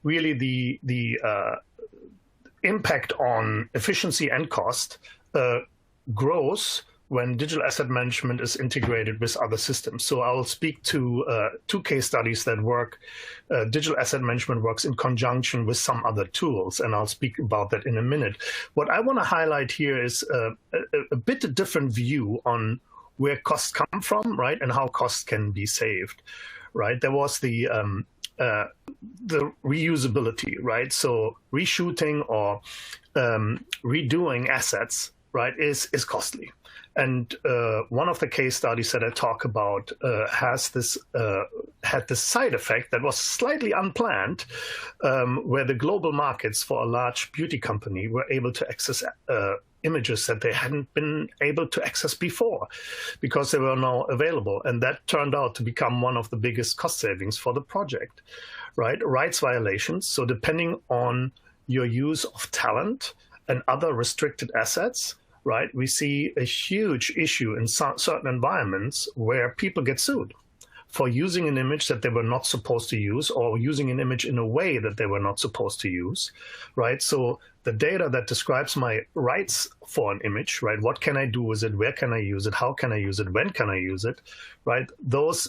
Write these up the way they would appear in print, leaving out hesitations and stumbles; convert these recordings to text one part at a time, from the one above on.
really the impact on efficiency and cost grows when digital asset management is integrated with other systems. So I'll speak to two case studies that work. Digital asset management works in conjunction with some other tools, and I'll speak about that in a minute. What I want to highlight here is a bit different view on where costs come from, right, and how costs can be saved, right? There was the reusability, right? So reshooting or redoing assets, right, is costly. And one of the case studies that I talk about had this side effect that was slightly unplanned, where the global markets for a large beauty company were able to access images that they hadn't been able to access before because they were now available. And that turned out to become one of the biggest cost savings for the project, right? Rights violations. So depending on your use of talent and other restricted assets, right, we see a huge issue in certain environments where people get sued for using an image that they were not supposed to use or using an image in a way that they were not supposed to use, right? So the data that describes my rights for an image, right? What can I do with it? Where can I use it? How can I use it? When can I use it, right? Those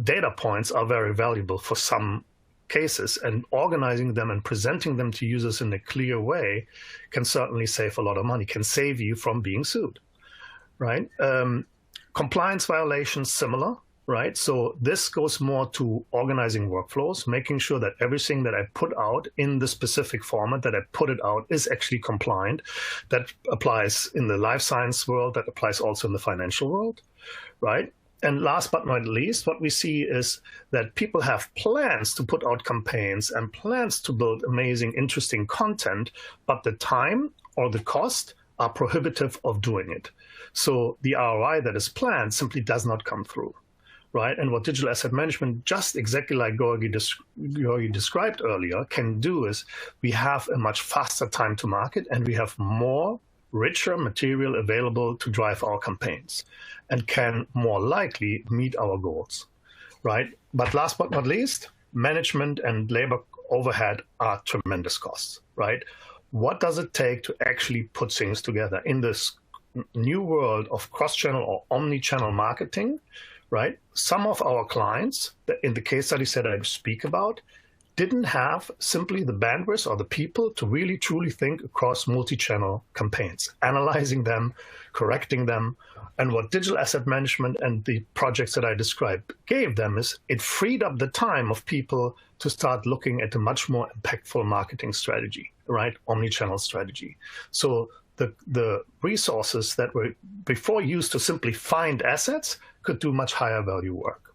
data points are very valuable for some cases, and organizing them and presenting them to users in a clear way can certainly save a lot of money, can save you from being sued, right? Compliance violations, similar, right? So this goes more to organizing workflows, making sure that everything that I put out in the specific format that I put it out is actually compliant. That applies in the life science world, that applies also in the financial world, right? And last but not least, what we see is that people have plans to put out campaigns and plans to build amazing, interesting content, but the time or the cost are prohibitive of doing it. So the ROI that is planned simply does not come through, right? And what digital asset management, just exactly like Georgi described earlier, can do is we have a much faster time to market, and we have more richer material available to drive our campaigns and can more likely meet our goals, right? But last but not least, management and labor overhead are tremendous costs, right? What does it take to actually put things together in this new world of cross-channel or omni-channel marketing, right? Some of our clients, in the case studies that I speak about, didn't have simply the bandwidth or the people to really truly think across multi-channel campaigns, analyzing them, correcting them. And what digital asset management and the projects that I described gave them is it freed up the time of people to start looking at a much more impactful marketing strategy, right? Omni-channel strategy. So the resources that were before used to simply find assets could do much higher value work.